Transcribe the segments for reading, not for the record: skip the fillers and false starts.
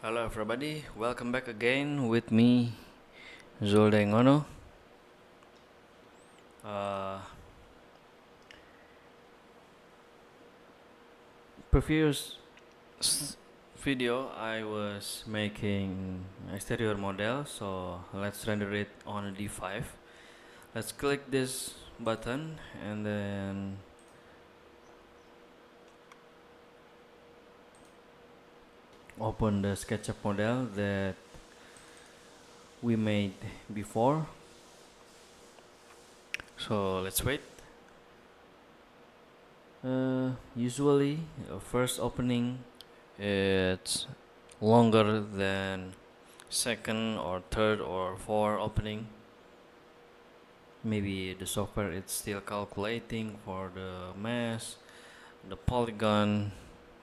Hello everybody, welcome back again with me, Zoldengono. Uh, previous video I was making exterior model, so let's render it on D5. Let's click this button and then open the SketchUp model that we made before. So let's wait. Usually, first opening it's longer than second or third or fourth opening. Maybe the software is still calculating for the mass, the polygon,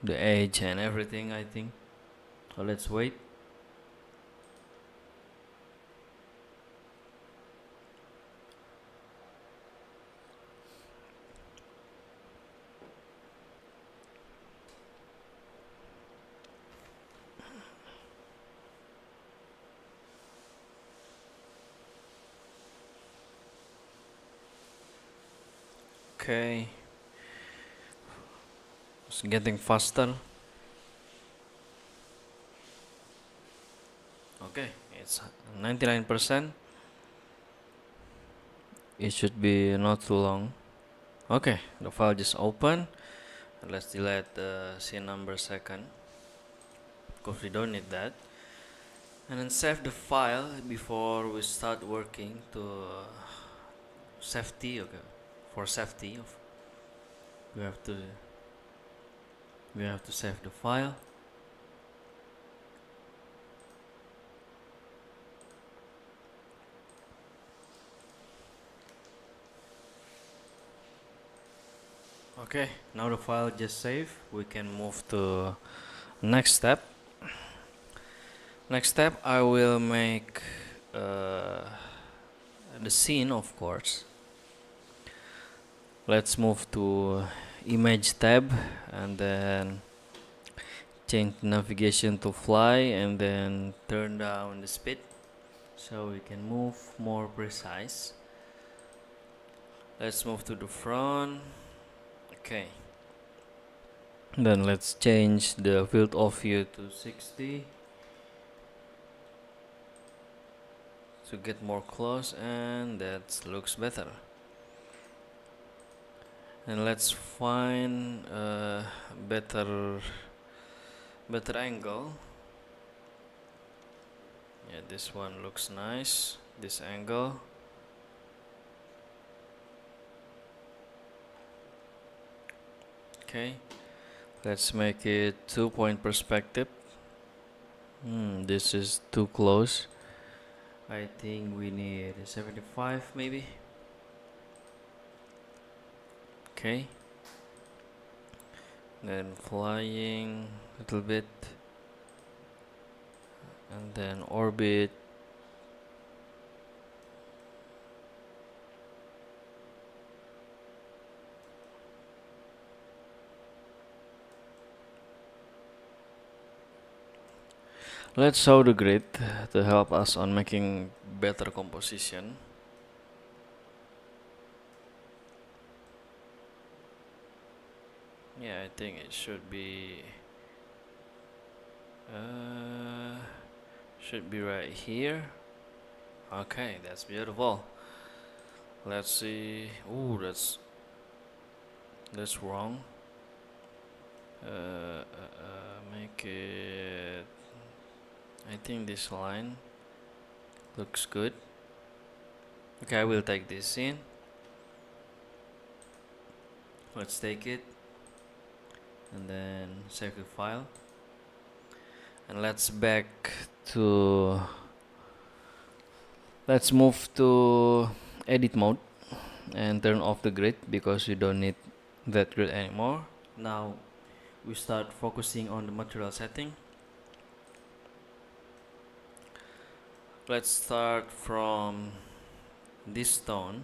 the edge, and everything, I think. So let's wait. Okay, it's getting faster. Okay, it's 99%. It should be not too long. Okay, the file just open. Let's delete the scene number second because we don't need that, and then save the file before we start working to safety. Okay, for safety we have to save the file. Okay, now the file just saved. We can move to next step. I will make the scene, of course. Let's move to image tab and then change navigation to fly and then turn down the speed so we can move more precise. Let's move to the front. Okay, then let's change the field of view to 60 to get more close, and that looks better. And let's find a better angle. Yeah, this one looks nice, this angle. Okay, let's make it 2-point perspective. This is too close. I think we need 75 maybe. Okay, then flying a little bit and then orbit. Let's show the grid to help us on making better composition. Yeah, I think it uh, should be right here. Okay, that's beautiful. Let's see. Ooh, that's wrong. Make it. I think this line looks good. Okay, I will take this in. Let's take it and then save the file. And let's move to edit mode and turn off the grid because we don't need that grid anymore. Now we start focusing on the material setting. Let's start from this stone.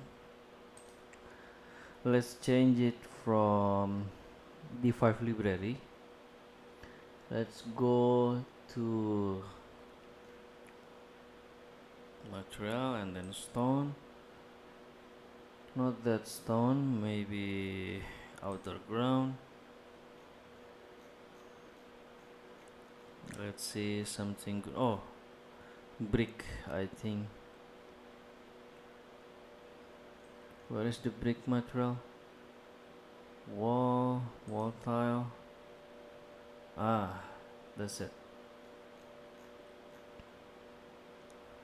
Let's change it from D5 library Let's go to material and then stone. Not that stone, maybe outer ground. Let's see something good. Oh, brick, I think. Where is the brick material? Wall tile. Ah, that's it.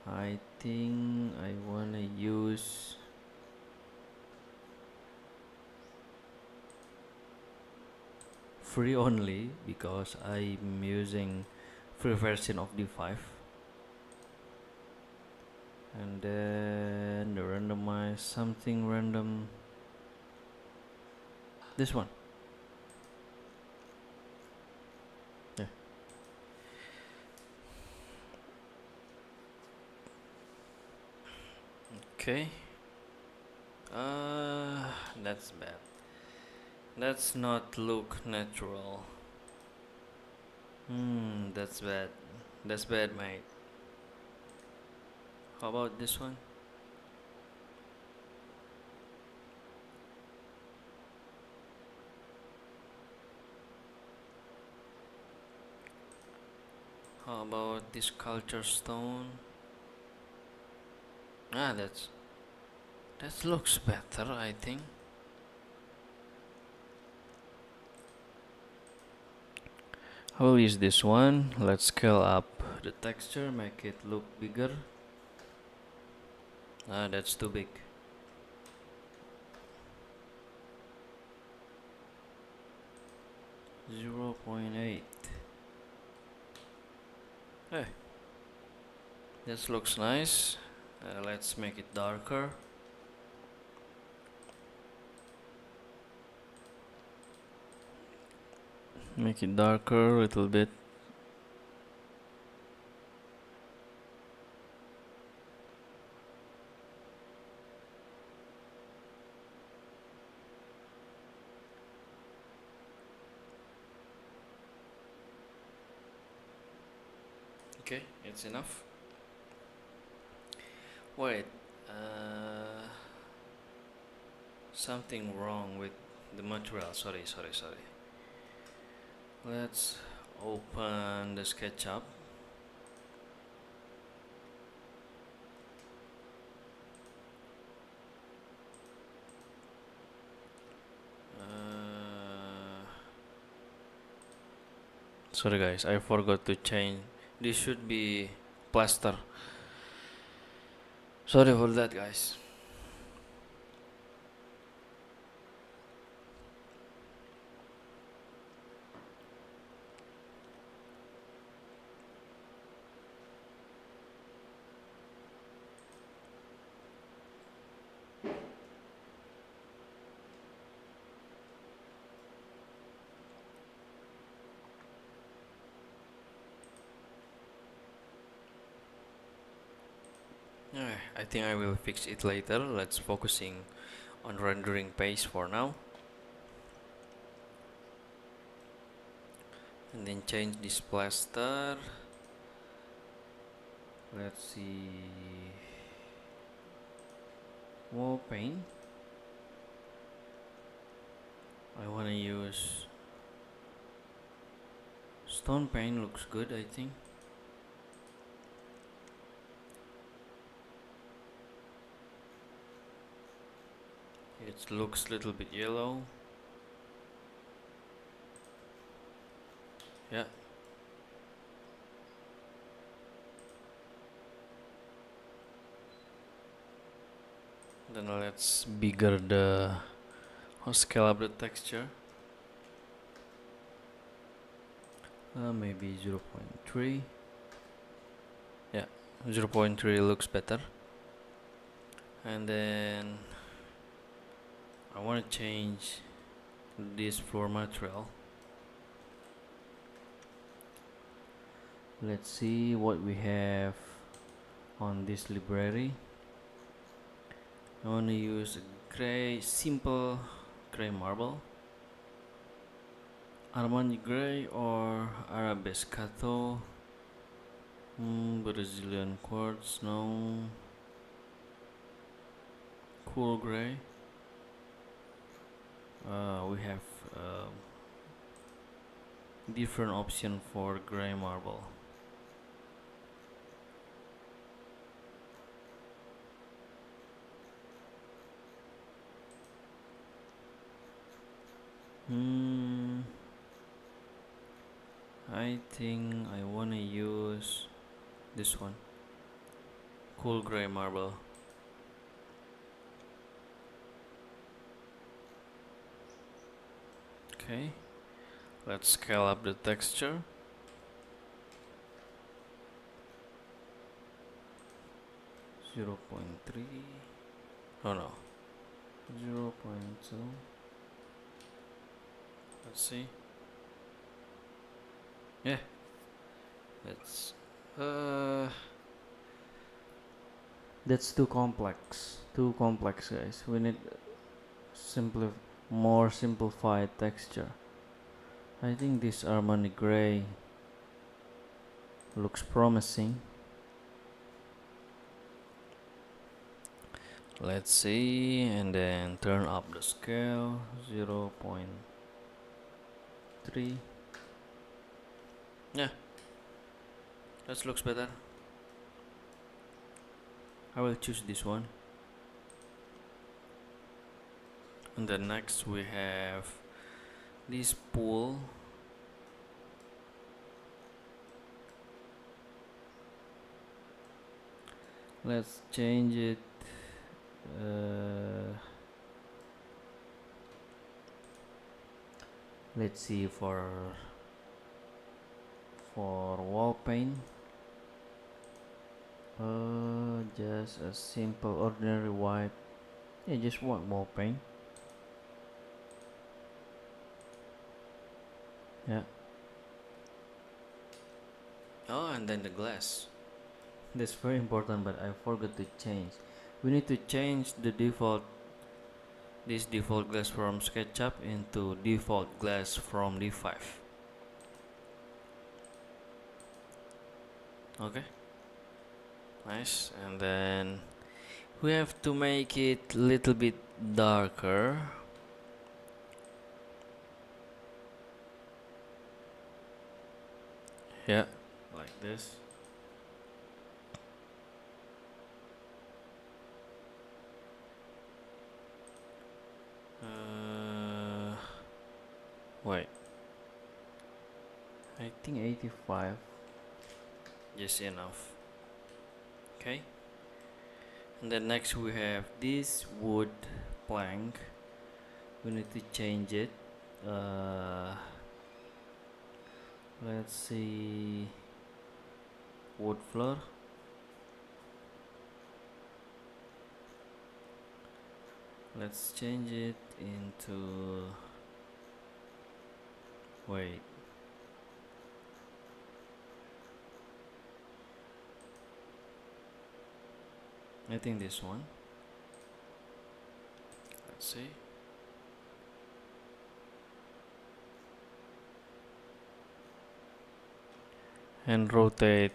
I think I wanna use free only because I'm using free version of D5, and then the randomize something random. This one. Yeah. Okay. That's bad. That's not look natural. That's bad. That's bad, mate. How about this one? How about this culture stone? Ah, that looks better, I think. I will use this one. Let's scale up the texture, make it look bigger. Ah, that's too big. Zero 0.8. Hey, this looks nice. Let's make it darker. Make it darker a little bit. Okay, it's enough. Wait, something wrong with the material. Sorry. Let's open the SketchUp. Sorry guys, I forgot to change. This should be plaster. Sorry for that, guys. I think I will fix it later. Let's focusing on rendering paste for now. And then change this plaster. Let's see. Wall paint. I wanna use stone paint, looks good, I think. It looks a little bit yellow. Yeah. Then let's bigger the scale up the texture. Maybe 0.3. Yeah, 0.3 looks better. And then I want to change this floor material. Let's see what we have on this library. I want to use a simple gray marble. Armani Gray or Arabescato. Brazilian quartz, no. Cool gray. We have different option for gray marble. I think I wanna use this one, cool gray marble. Okay, let's scale up the texture. 0.3. Oh no, 0.2. Let's see. Yeah, it's that's too complex. Too complex, guys. We need more simplified texture. I think this Armani Gray looks promising. Let's see, and then turn up the scale 0.3. Yeah, that looks better. I will choose this one. And then next we have this pool. Let's change it. Let's see for wall paint. Just a simple ordinary white. Yeah, just one wall paint. Yeah. Oh, and then the glass. That's very important, but I forgot to change. We need to change the default glass from SketchUp into default glass from D5. Okay, nice. And then we have to make it a little bit darker. Yeah, like this. Wait, I think 85 just enough. Okay, and then next we have this wood plank. We need to change it. Let's see, wood floor. Let's change it into, wait, I think this one. Let's see. And rotate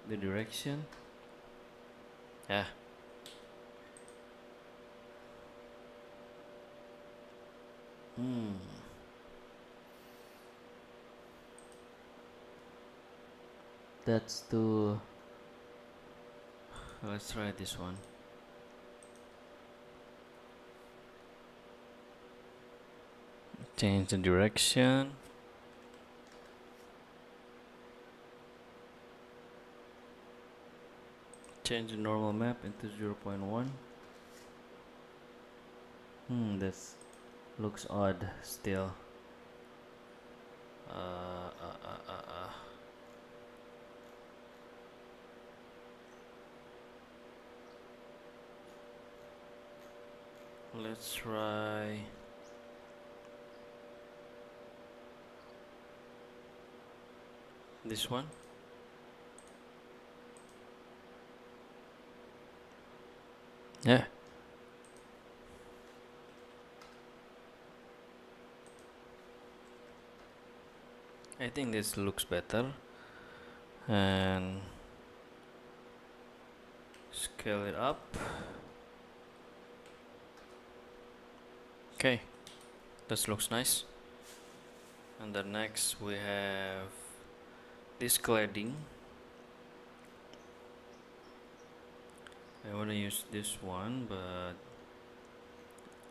the direction. Yeah. That's too. Let's try this one. Change the direction. Change the normal map into 0.1. This looks odd still. Let's try this one. Yeah. I think this looks better, and scale it up. Okay, this looks nice. And then next we have this cladding. I want to use this one, but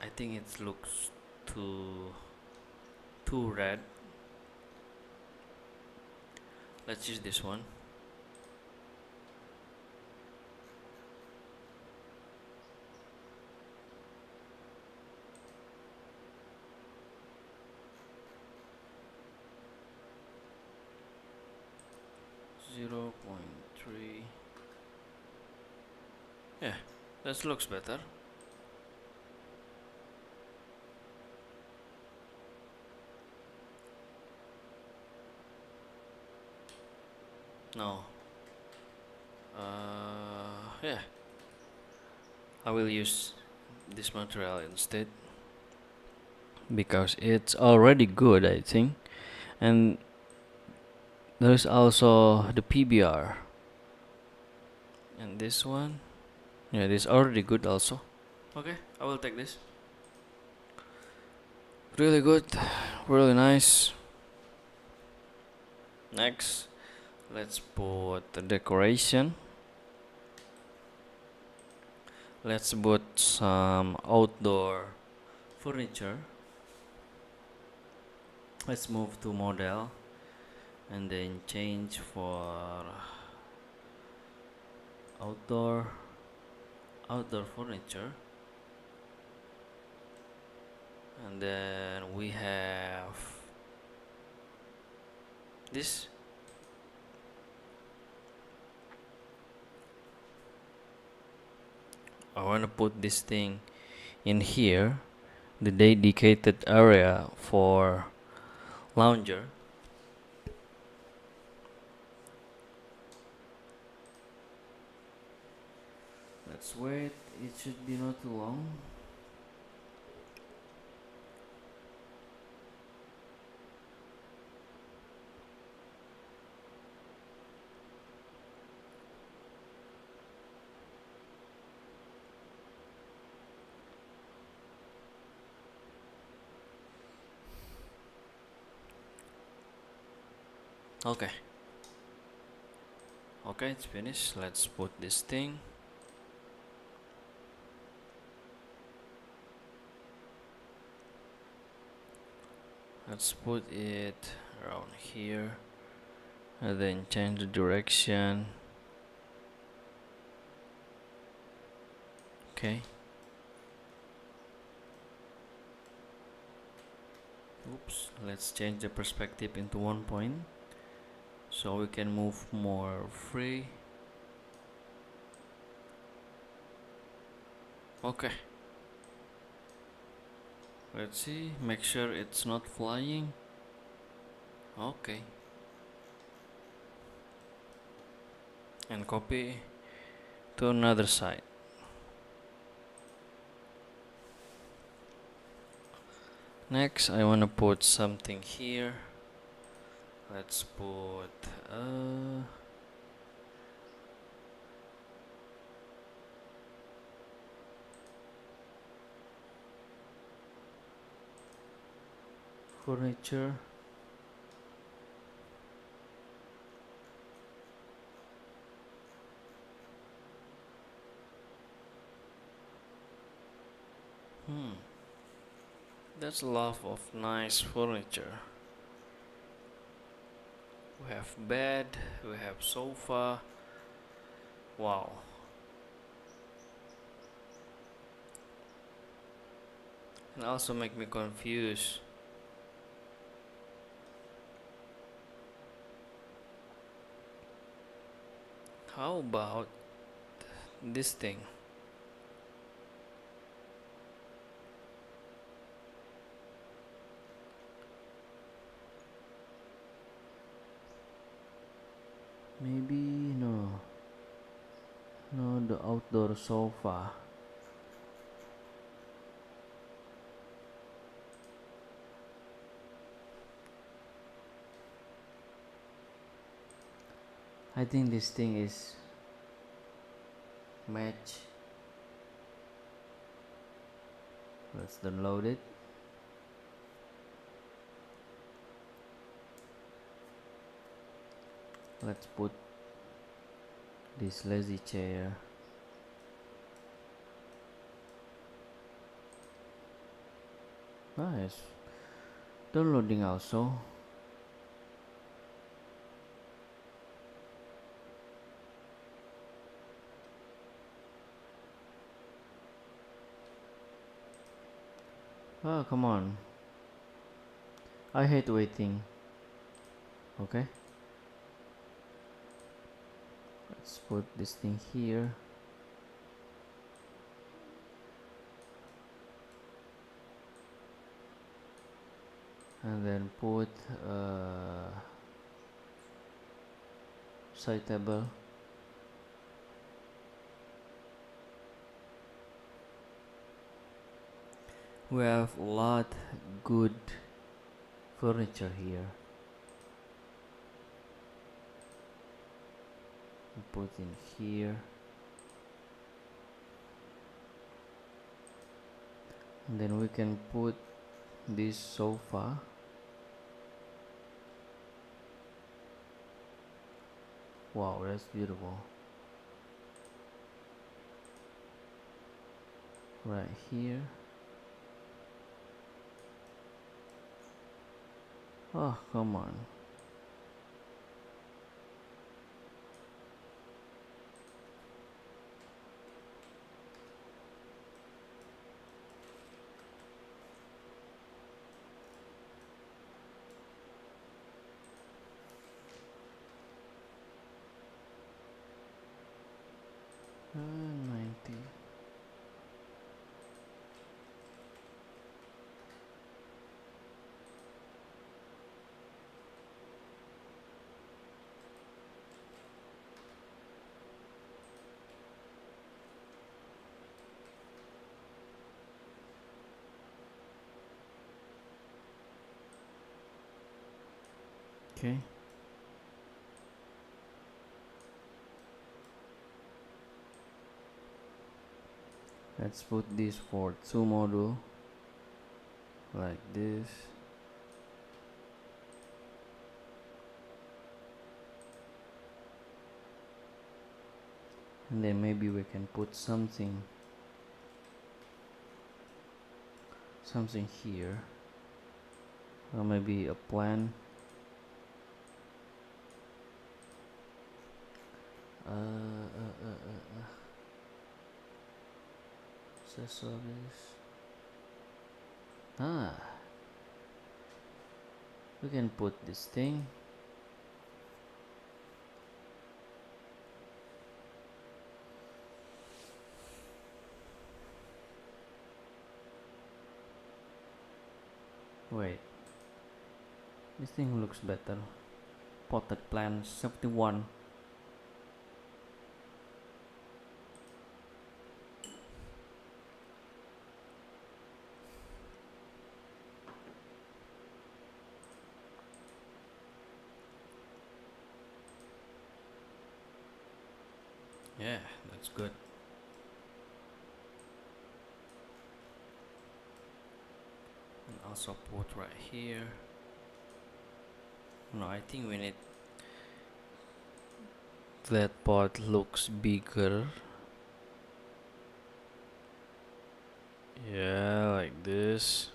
I think it looks too red. Let's use this one. Zero 0.3. Yeah, this looks better. No. Yeah, I will use this material instead because it's already good, I think. And there's also the PBR, and this one, yeah, this already good also. Okay, I will take this. Really good, really nice. Next, let's put the decoration. Let's put some outdoor furniture. Let's move to model and then change for outdoor furniture. And then we have this. I want to put this thing in here, the dedicated area for lounger. Let's wait, it should be not too long. Okay. Okay, it's finished. Let's put this thing. Let's put it around here and then change the direction. Okay. Oops, let's change the perspective into 1 point so we can move more free. Okay. Let's see, make sure it's not flying. Okay. And copy to another side. Next, I want to put something here. Let's put furniture. That's a lot of nice furniture. We have bed, we have sofa. Wow. And also make me confused. How about this thing? Maybe no. No, the outdoor sofa. I think this thing is match. Let's download it. Let's put this lazy chair. Nice. Downloading also. Oh, come on. I hate waiting. Okay. Let's put this thing here. And then put side table. We have a lot good furniture here. Put in here. And then we can put this sofa. Wow, that's beautiful. Right here. Oh, come on. Uh, 90. Okay. Let's put this for 2 module like this. And then maybe we can put something here, or maybe a plan. Accessories. We can put this thing. Wait, this thing looks better. Potted plant 71. Yeah, that's good. And also put right here. No, I think we need that part looks bigger. Yeah, like this.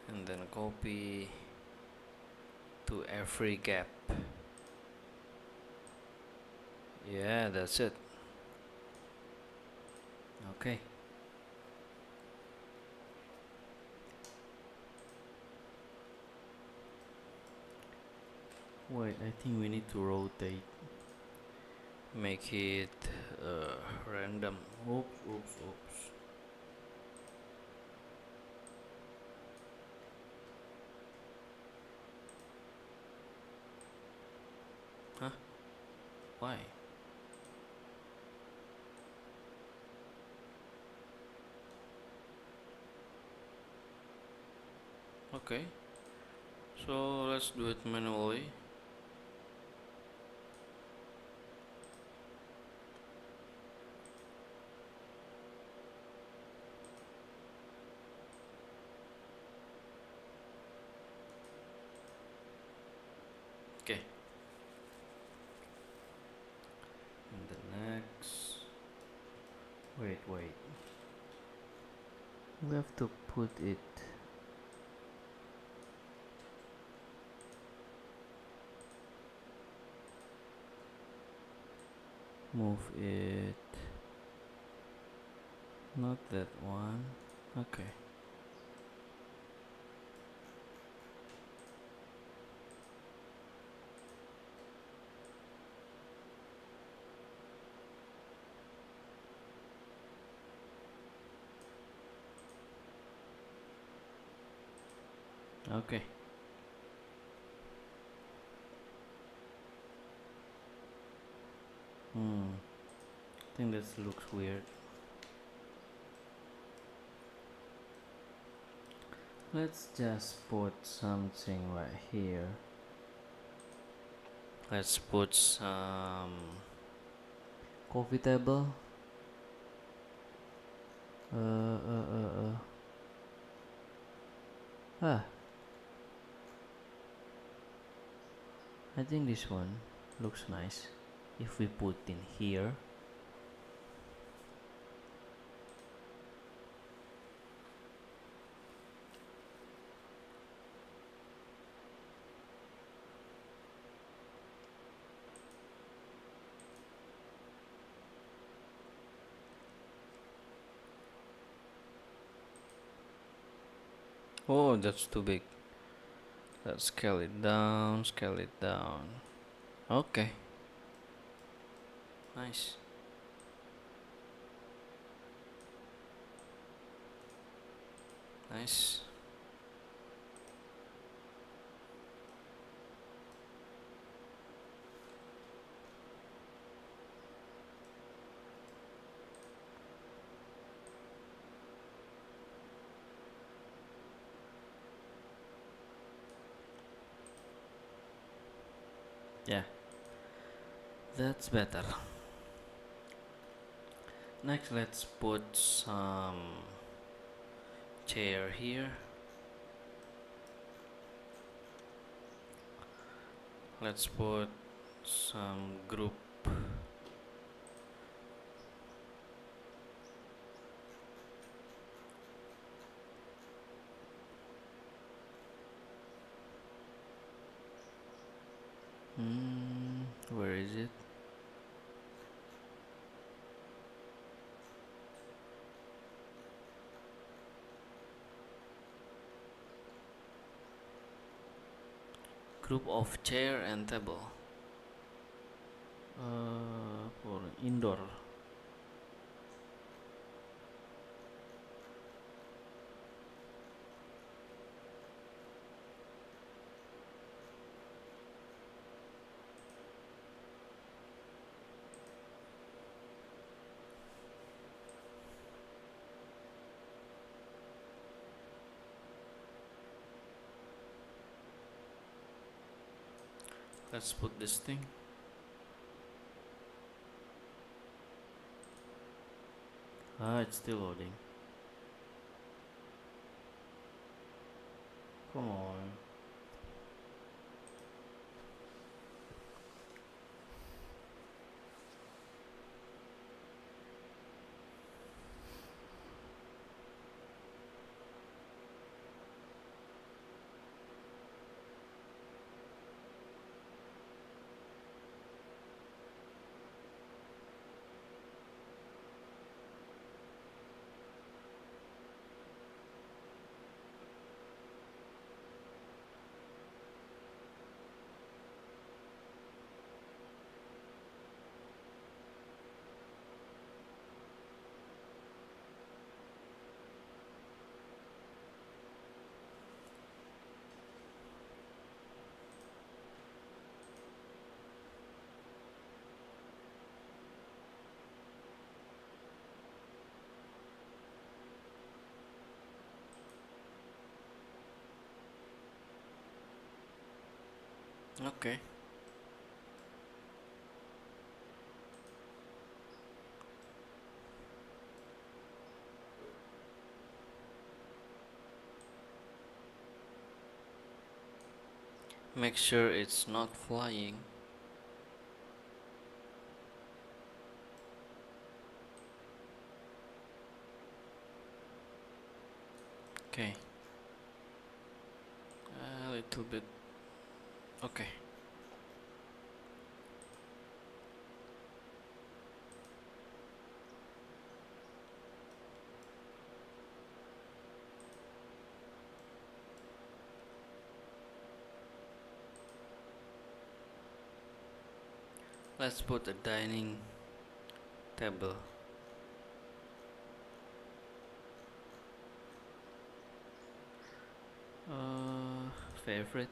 And then copy to every gap. Yeah, that's it. Okay. Wait, I think we need to rotate. Make it random. Oops. Huh? Why? Okay. So let's do it manually. Wait. We have to put it. Move it. Not that one. Okay. Okay. I think this looks weird. Let's just put something right here. Let's put some coffee table. Ah, I think this one looks nice. If we put in here. Oh, that's too big. Let's scale it down, scale it down. Okay. Nice. Nice. Yeah, that's better. Next, let's put some chair here. Let's put some group. Where is it? Group of chair and table. For indoor. Let's put this thing. It's still loading. Come on. Okay. Make sure it's not flying. Okay, a little bit. Okay. Let's put a dining table. Favorite.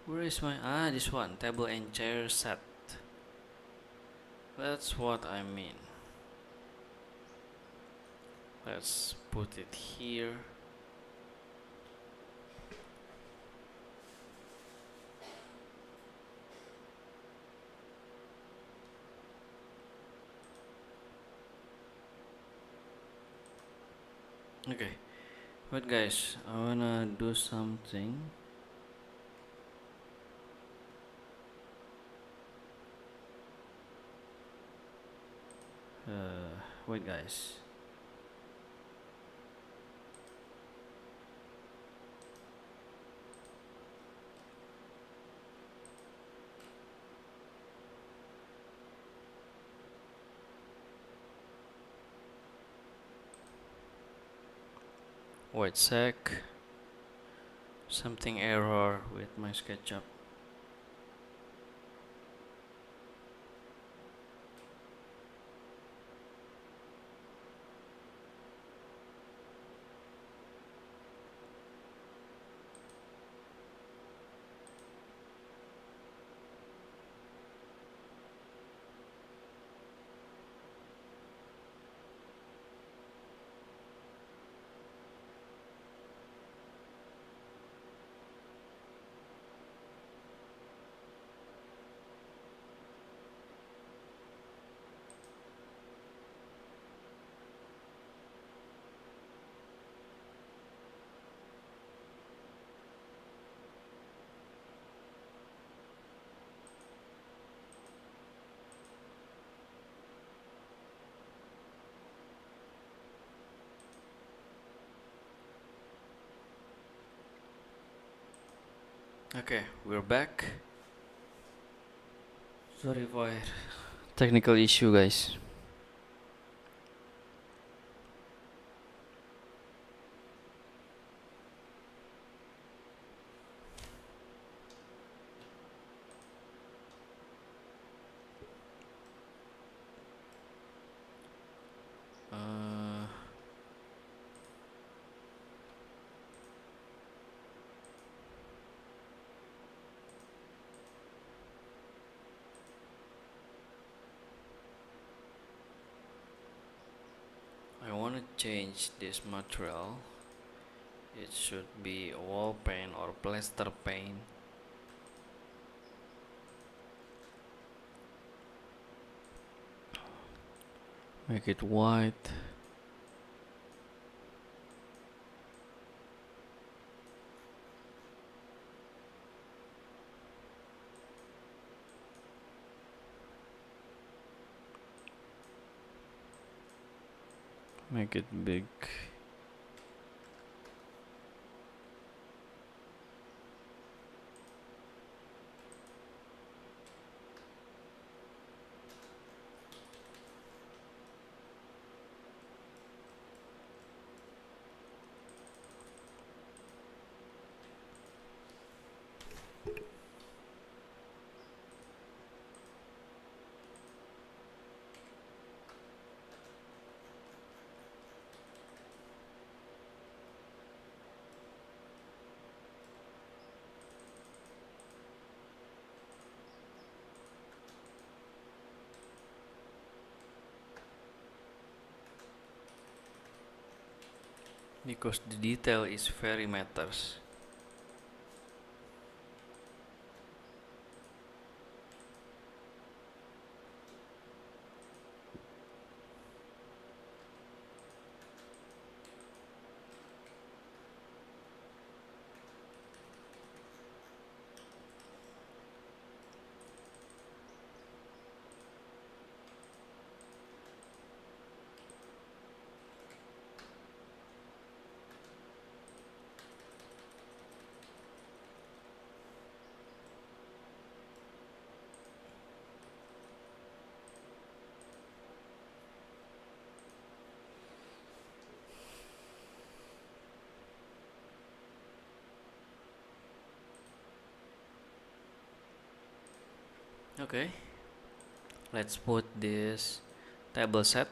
Where is my this one, table and chair set. That's what I mean. Let's put it here. Okay, but guys, I wanna do something. Wait guys. Wait sec. Something error with my SketchUp. Okay, we're back. Sorry for technical issue, guys. Uh, I want to change this material. It should be wall paint or plaster paint. Make it white. Make it big. Because the detail is very matters. Okay, let's put this table set.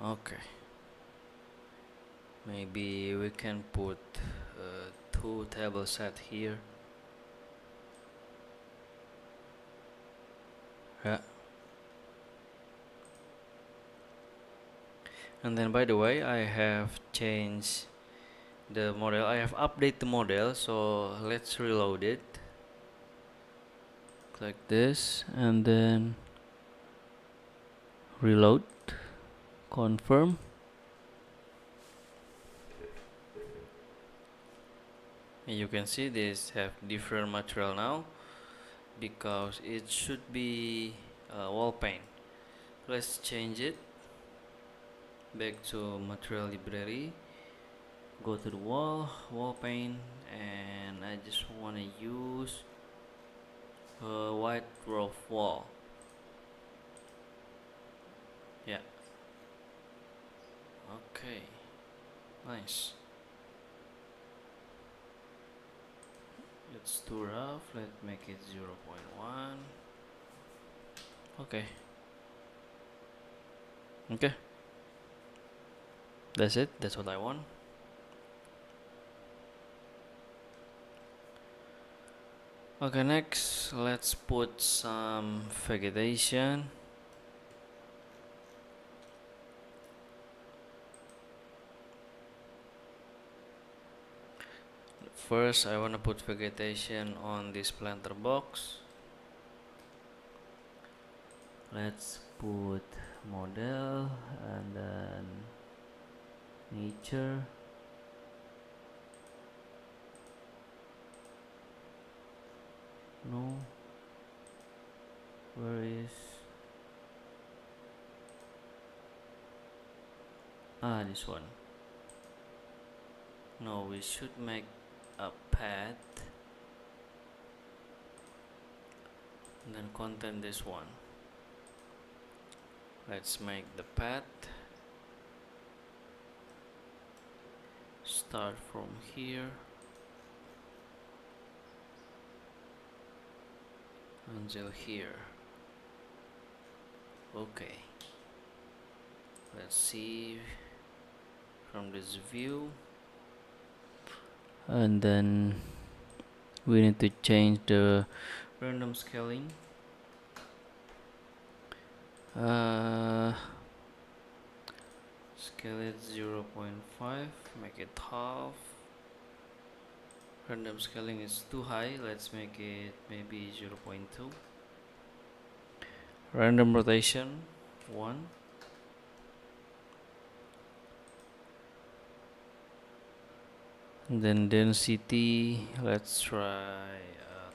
Okay, maybe we can put two table set here. Yeah. And then, by the way, I have changed the model. I have updated the model, so let's reload it. Click this and then reload, confirm. And you can see this have different material now because it should be wall paint. Let's change it back to material library, go to the wall paint, and I just want to use a white roof wall. Yeah, okay, nice. It's too rough, let's make it 0.1. Okay, okay, that's it, that's what I want. Okay, next let's put some vegetation. First I want to put vegetation on this planter box. Let's put model and then nature. No, where is this one? No, we should make a path and then content this one. Let's make the path start from here until here. Okay, let's see from this view, and then we need to change the random scaling. Scale it 0.5, make it half. Random scaling is too high, let's make it maybe 0.2. Random rotation 1. And then density, let's try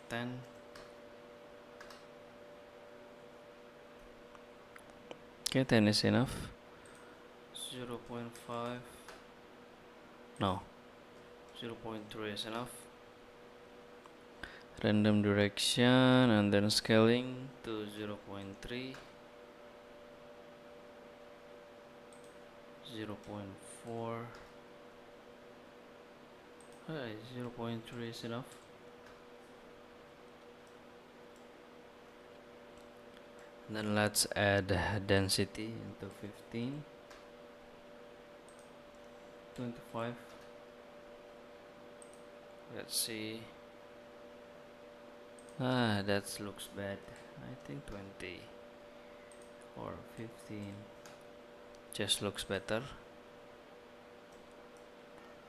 10. Okay, 10 is enough. 0.5, no, 0.3 is enough. Random direction and then scaling to 0.3, 0.4. 0.3 is enough. And then let's add density into 15, 25. Let's see. That looks bad. I think 20 or 15 just looks better.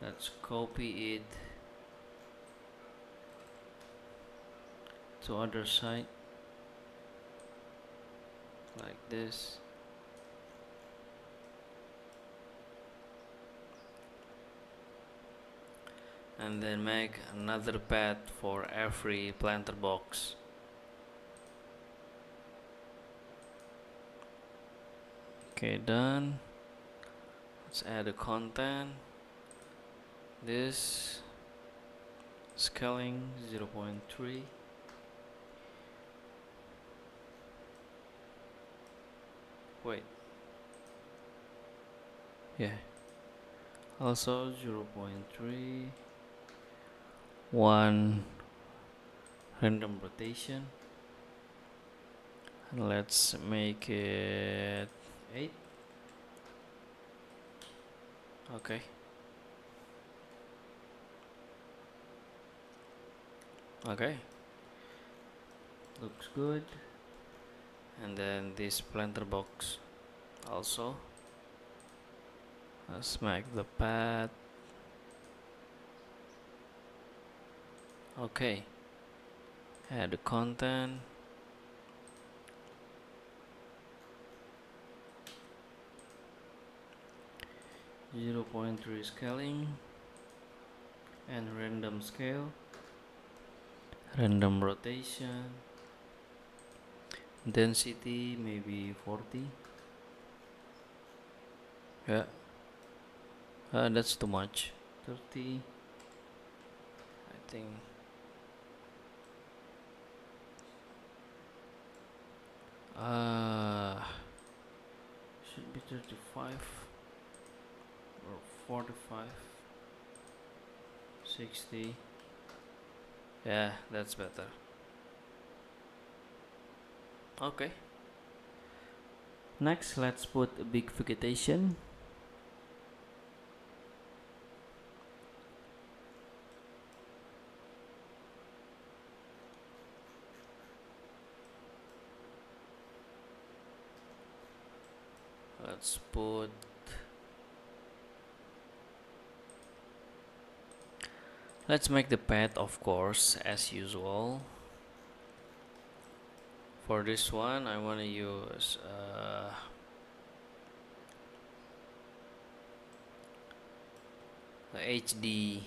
Let's copy it to other side like this. And then make another path for every planter box. Okay, done. Let's add the content. This scaling 0.3. Wait, Yeah, also 0.3, 1 random rotation, and let's make it 8. Okay, okay, looks good. And then this planter box also, let's make the path. Okay, add the content, 0.3 scaling and random scale, random rotation, density maybe 40. Yeah, that's too much. 30, I think. uh should be 35 or 45, 60. Yeah, that's better. Okay, next let's put a big vegetation. Let's put, let's make the path, of course, as usual. For this one I want to use HD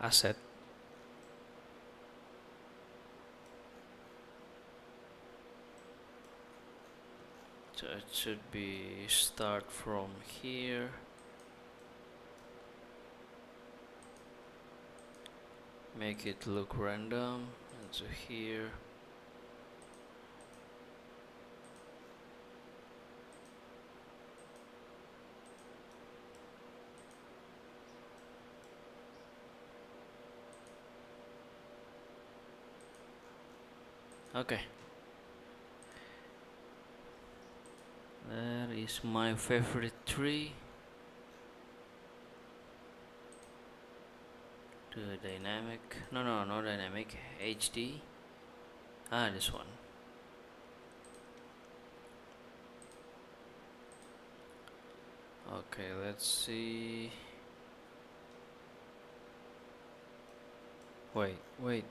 asset. So it should be start from here, make it look random, and so here. Okay, there is my favorite tree. To dynamic, no dynamic, HD. This one. Okay, let's see. Wait.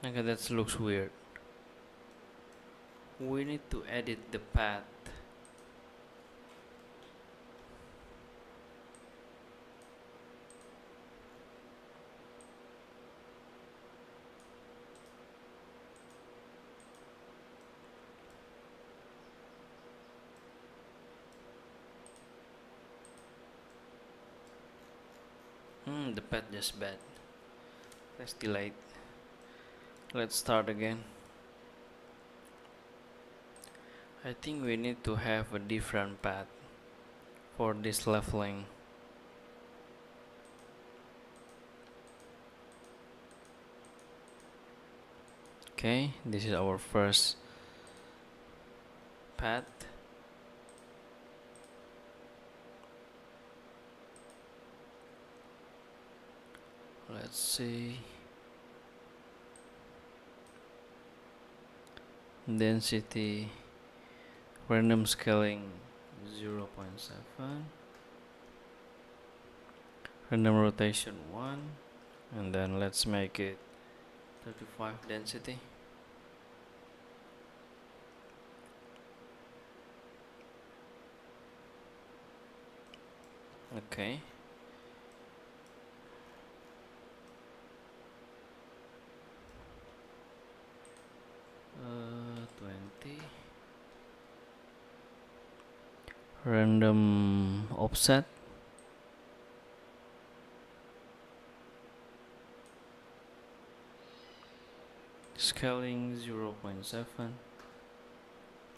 Okay, that looks weird. We need to edit the path. The path just bad. Let's delete. Let's start again. I think we need to have a different path for this leveling. Okay, this is our first path. Let's see. Density, random scaling 0.7, random rotation 1, and then let's make it 35 density. Okay. random offset, scaling 0.7.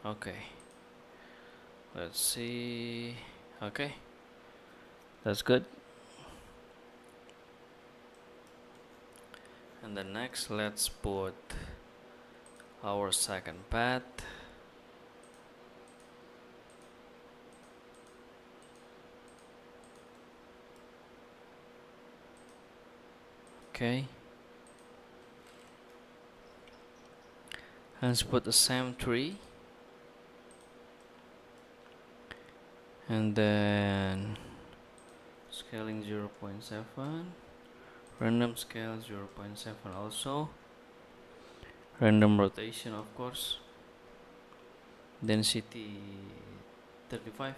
Okay, let's see. Okay, that's good. And then next, let's put our second path. Okay, let's put the same tree, and then scaling 0.7, random scale 0.7 also, random rotation of course, density 35.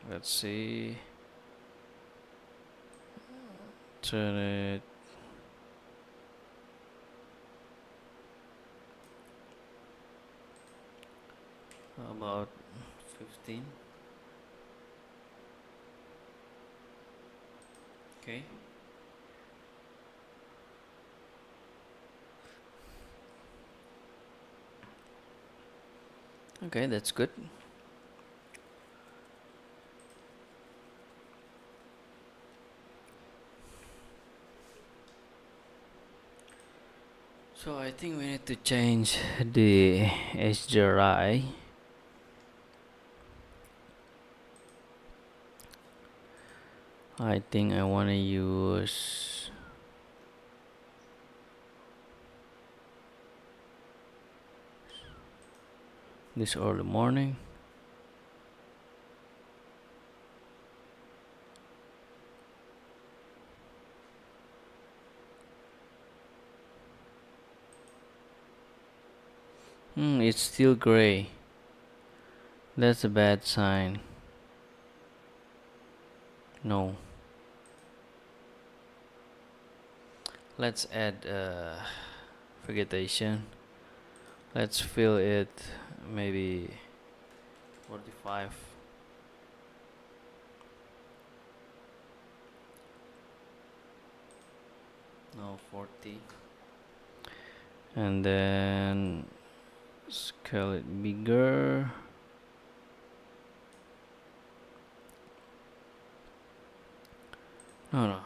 Let's see, turn it about 15. Okay, okay, that's good. So I think we need to change the HDRI. I think I want to use this early morning. It's still gray. That's a bad sign. No. Let's add vegetation. Let's fill it maybe 45. No, 40. And then scale it bigger. No,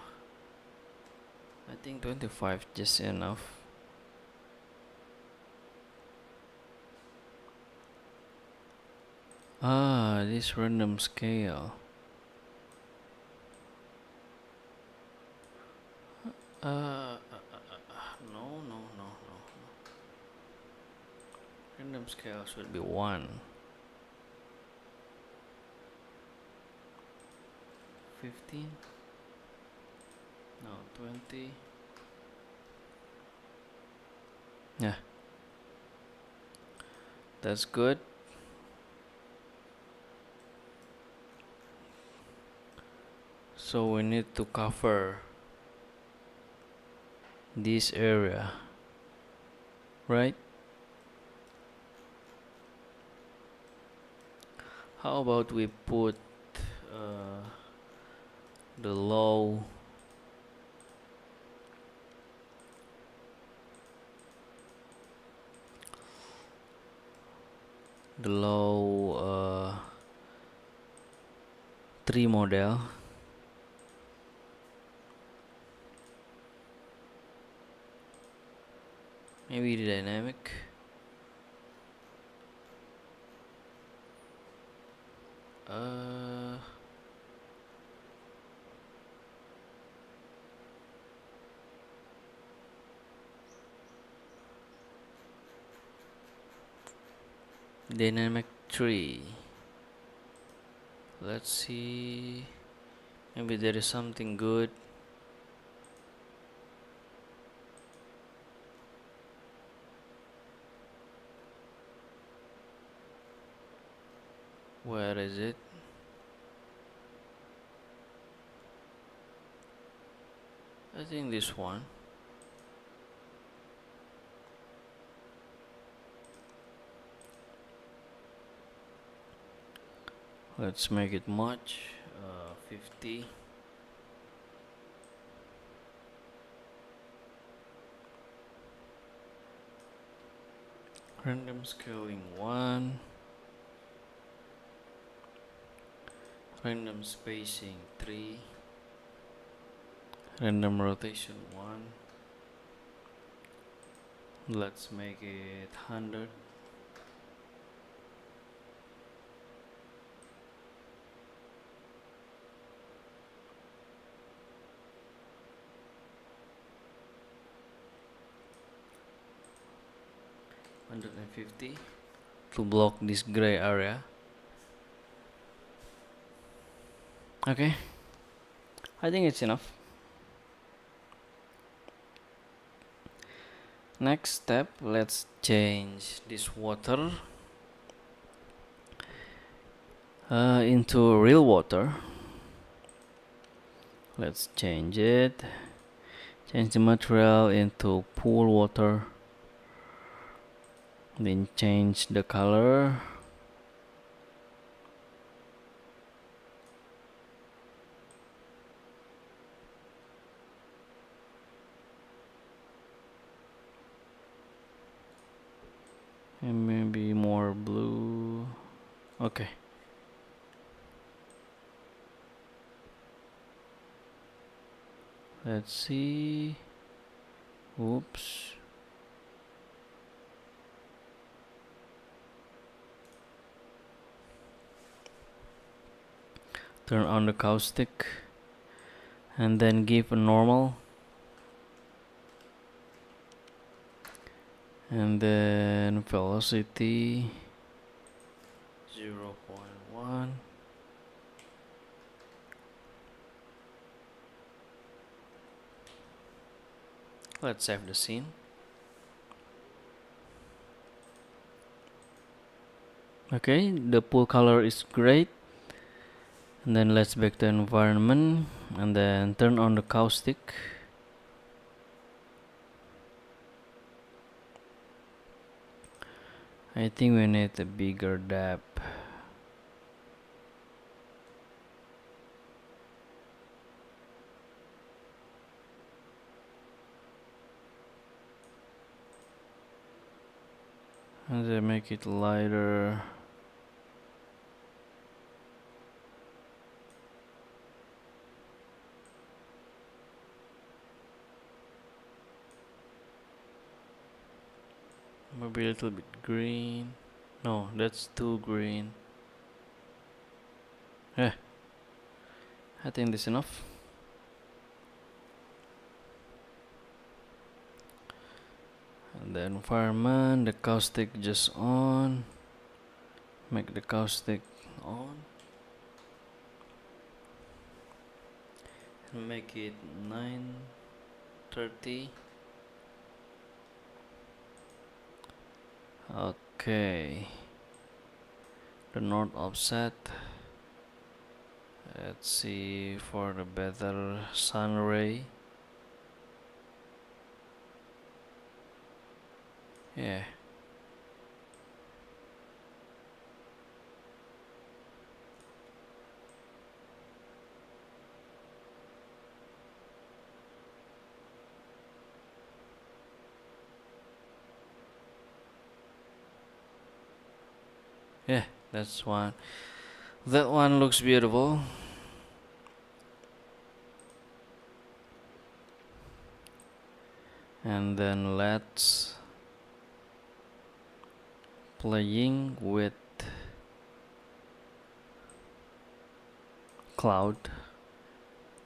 I think 25 just enough. This random scale. No. Random scale should be 1. 15. No, 20. Yeah, that's good. So we need to cover this area, right? How about we put uh, the low tree model. Maybe the dynamic. Uh, Dynamic tree. Let's see. Maybe there is something good. Where is it? I think this one. Let's make it much. 50. Random scaling 1. Random spacing 3. Random rotation 1. Let's make it 100. $150 to block this gray area. Okay, I think it's enough. Next step, let's change this water into real water. Let's change it. Change the material into pool water. Then change the color. And maybe more blue. Okay. Let's see. Oops. Turn on the caustic and then give a normal, and then velocity 0.1. Let's save the scene. Okay, the pool color is great. And then let's back to environment and then turn on the caustic. I think we need a bigger depth. And then make it lighter. Maybe a little bit green. No, that's too green. Yeah, I think that's enough. And the environment, the caustic just on. Make the caustic on. And make it 930. Okay, the north offset. Let's see for the better sun ray. Yeah. Yeah, that's one. That one looks beautiful. And then let's playing with cloud.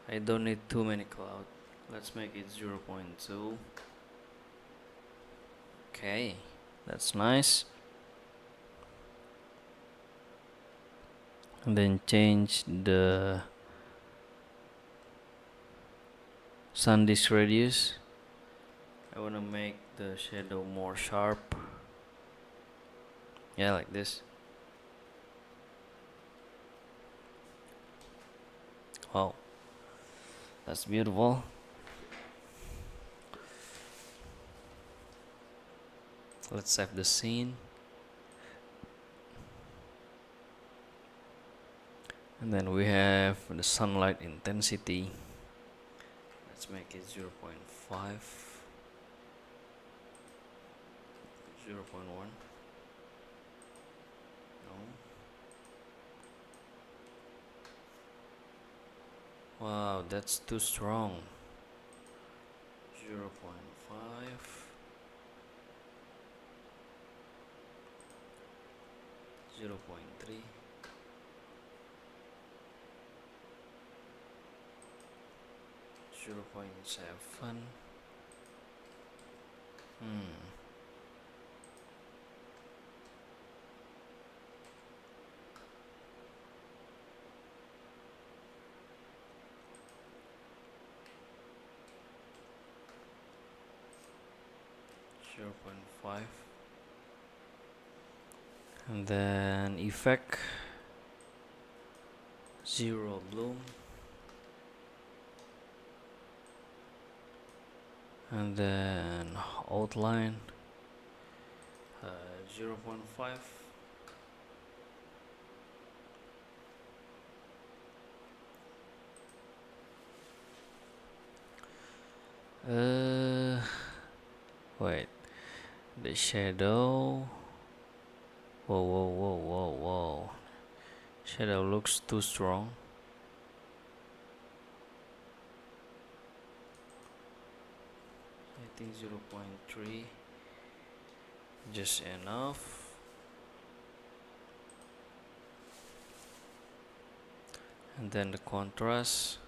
I don't need too many cloud. Let's make it 0.2. Okay, that's nice. And then change the sun disk radius. I want to make the shadow more sharp. Yeah, like this. Wow, that's beautiful. Let's save the scene. And then we have the sunlight intensity. Let's make it 0.5, 0.1. No. Wow, that's too strong. 0.5, 0.3, 0.7. 0.5. And then effect, 0 bloom. And then outline, 0.5. Wait, the shadow. Whoa. Shadow looks too strong. I think 0.3 just enough. And then the contrast,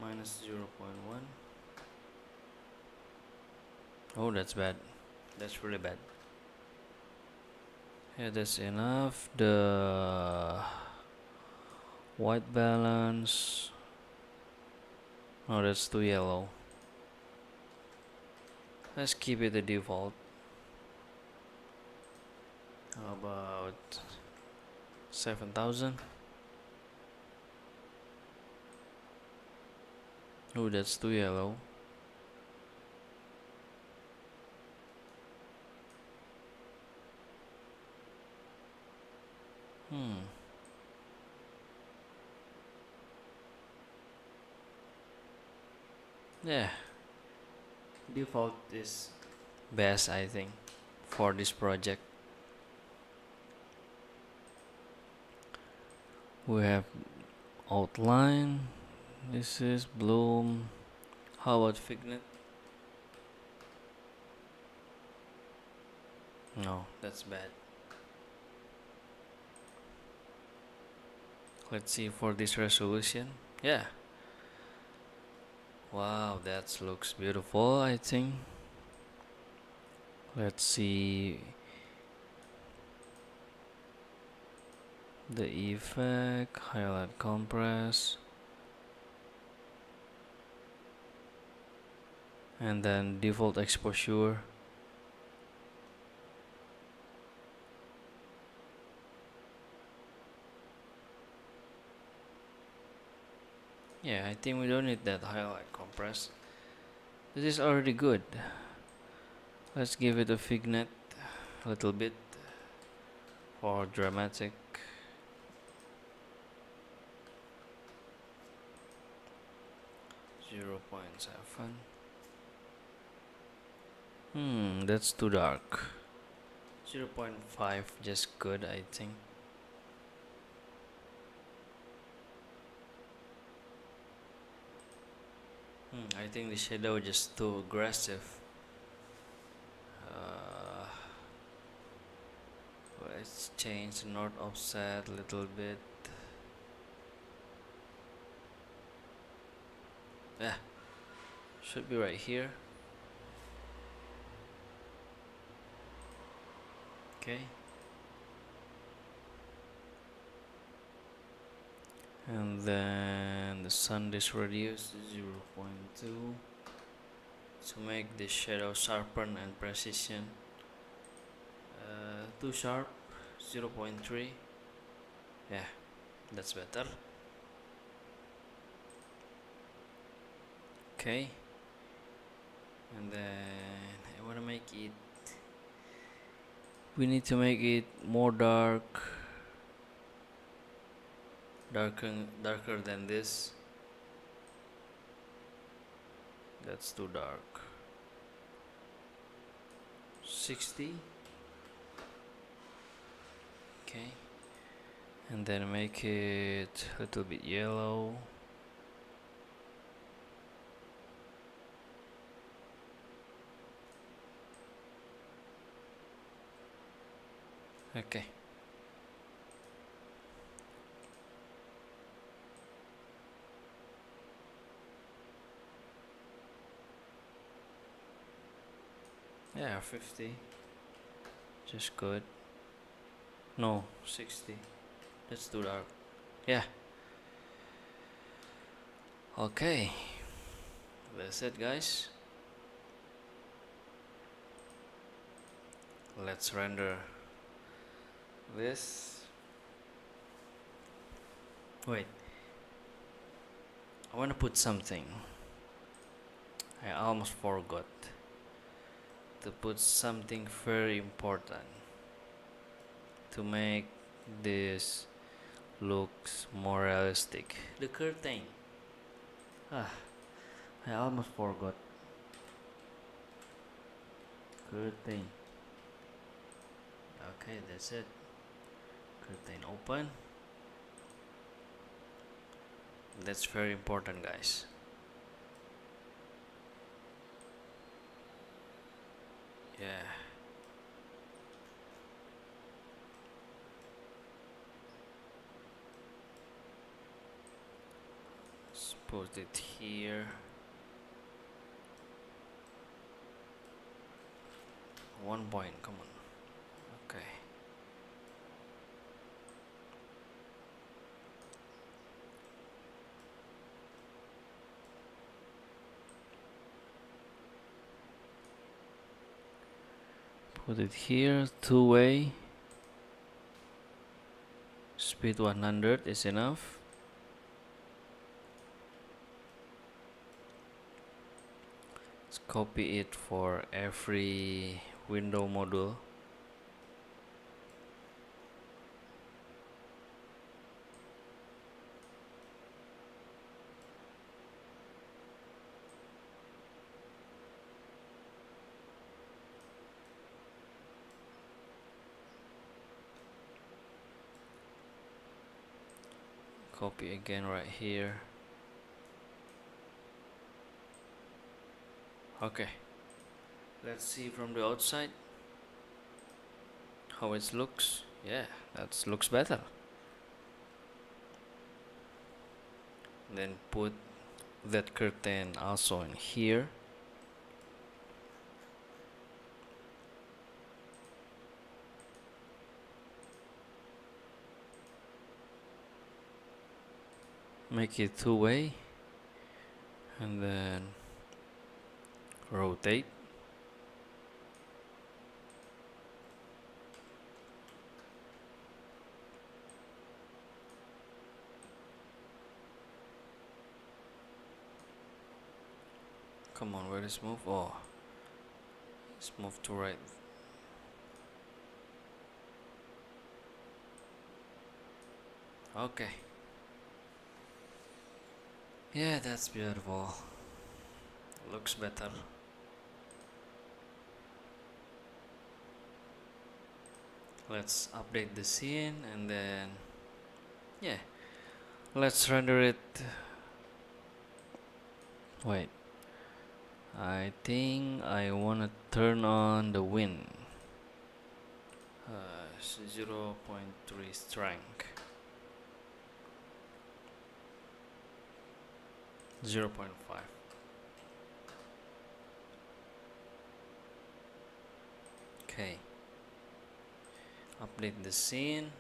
minus 0.1. Oh, that's bad. That's really bad. Yeah, that's enough. The white balance. Oh, that's too yellow. Let's keep it the default. How about 7,000? Oh, that's too yellow. Yeah, default is best, I think, for this project. We have outline. This is bloom. How about Fignet? No, that's bad. Let's see for this resolution. Yeah. Wow, that looks beautiful, I think. Let's see the effect, highlight compress, and then default exposure. Yeah, I think we don't need that highlight compress. This is already good. Let's give it a Fignet a little bit for dramatic. 0.7. That's too dark. 0.5 just good, I think. I think the shadow just too aggressive. Let's change the north offset a little bit. Yeah, should be right here. Okay. And then the sun is reduced to 0.2 to make the shadow sharpen and precision. Too sharp, 0.3. Yeah, that's better. Okay. And then I want to make it, we need to make it more dark. darker than this. That's too dark. 60. Okay, and then make it a little bit yellow. Okay. Yeah, 50. Just good. No, 60. That's too dark. Yeah. Okay. That's it, guys. Let's render this. Wait. I want to put something. I almost forgot to put something very important to make this looks more realistic. The curtain. Ah, I almost forgot. Curtain. Okay, that's it. Curtain open. That's very important, guys. Yeah. Let's put it here. 1 point, come on. Okay. Put it here, two-way. Speed 100 is enough. Let's copy it for every window module. Copy again right here. Okay, let's see from the outside how it looks. Yeah, that looks better. Then put that curtain also in here. Make it two-way and then rotate. Come on, where is move? Oh, let's move to right. Okay. Yeah, that's beautiful. Looks better. Let's update the scene and then yeah, let's render it. Wait, I think I wanna turn on the wind. 0.3 strength. 0.5. Okay. Update the scene,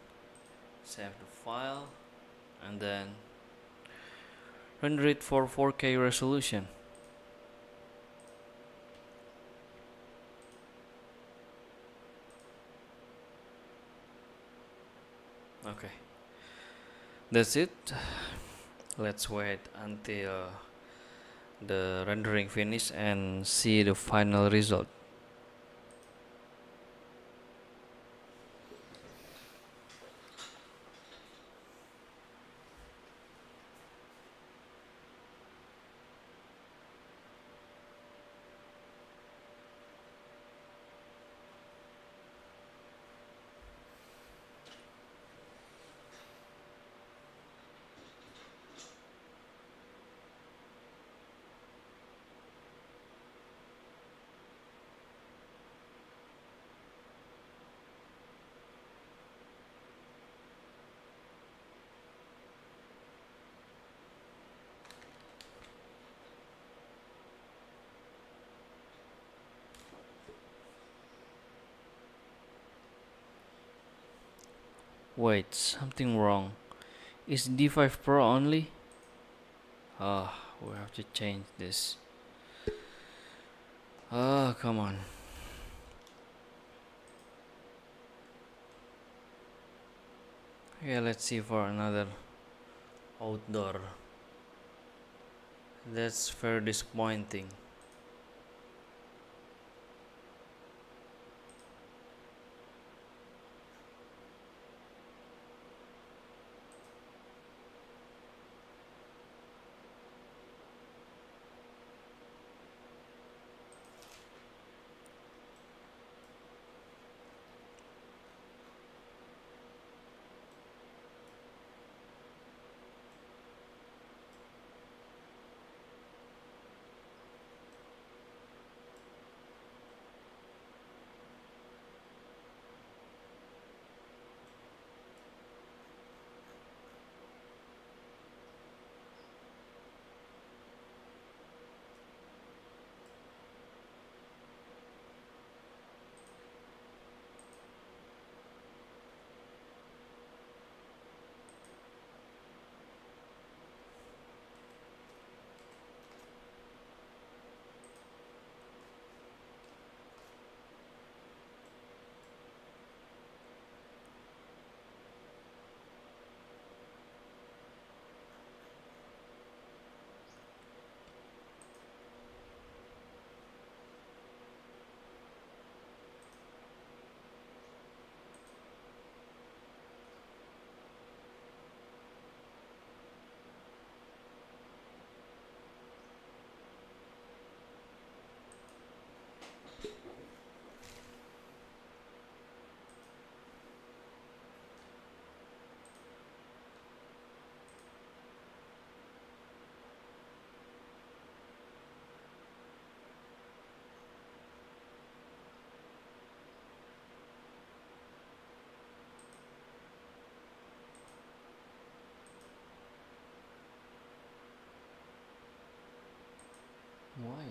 save the file, and then render it for 4K resolution. Okay, that's it. Let's wait until the rendering finish and see the final result. Wait, something wrong. Is D5 Pro only? We have to change this. Come on. Okay, let's see for another outdoor. That's very disappointing. Why?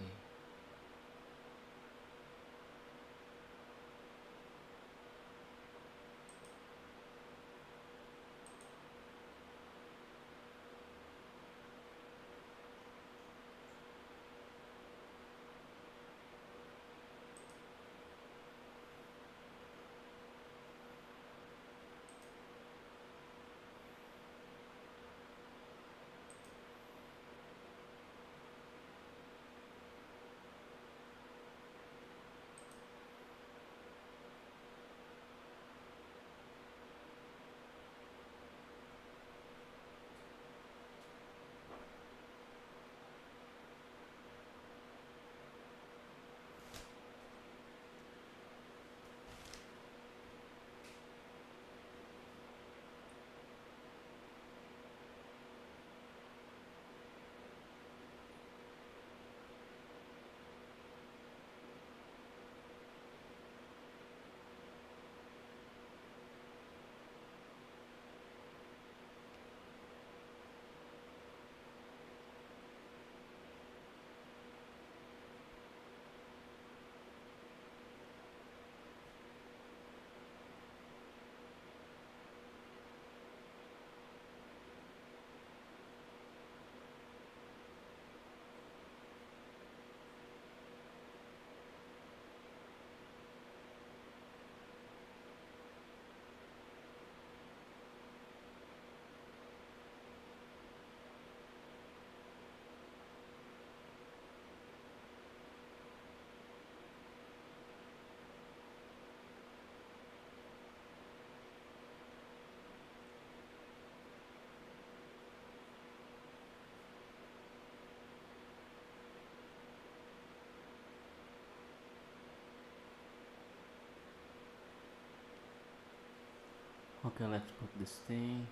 Okay, let's put this thing.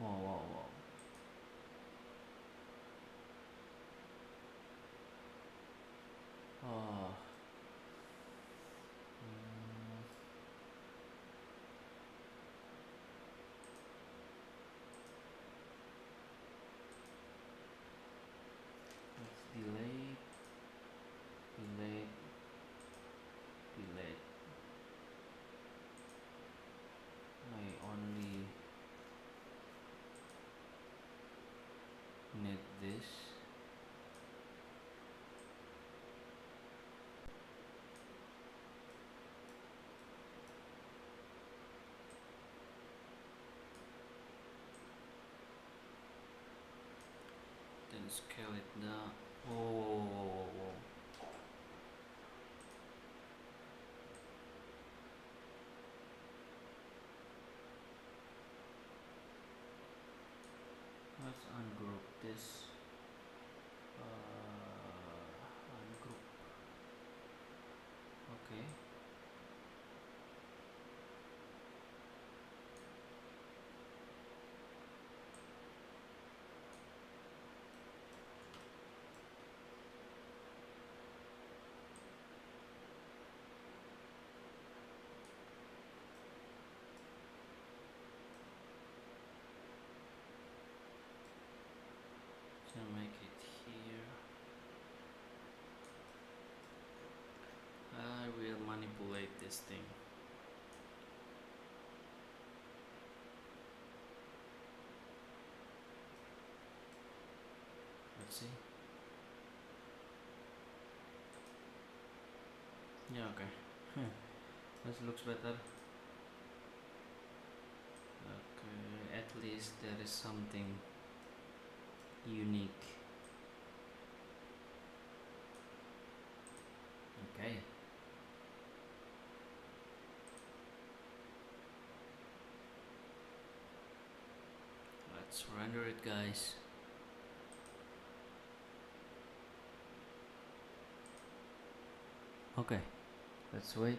Wow, wow, wow. Oh. this. Then scale it down. Oh, let's ungroup this. Ungroup. Okay. So make it here. I will manipulate this thing. Let's see. Yeah, okay. This looks better. Okay, at least there is something unique. Okay. Let's render it, guys. Okay, let's wait.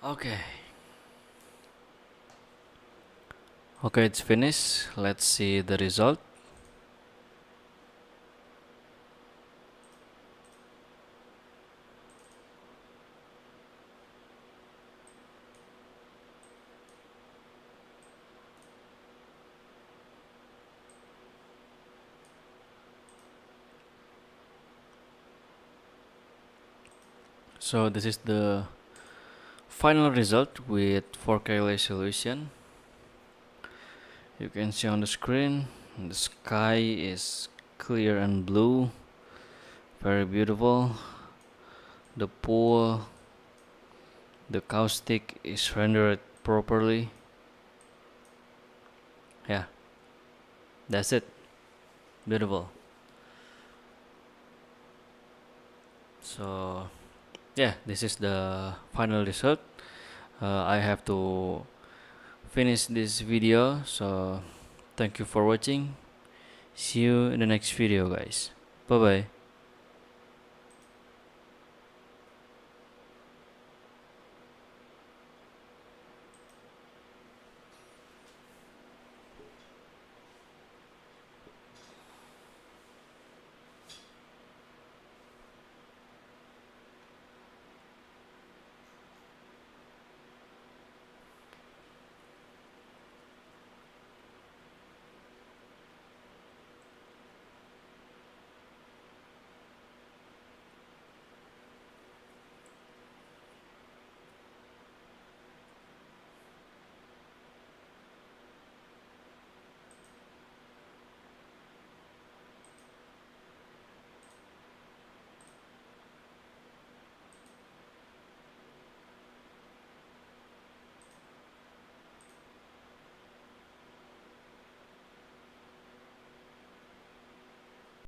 Okay. Okay, it's finished. Let's see the result. So this is the final result with 4K resolution. You can see on the screen the sky is clear and blue, very beautiful. The pool, the caustic is rendered properly. Yeah, that's it. Beautiful. So yeah, this is the final result. I have to finish this video, so thank you for watching. See you in the next video, guys. Bye bye.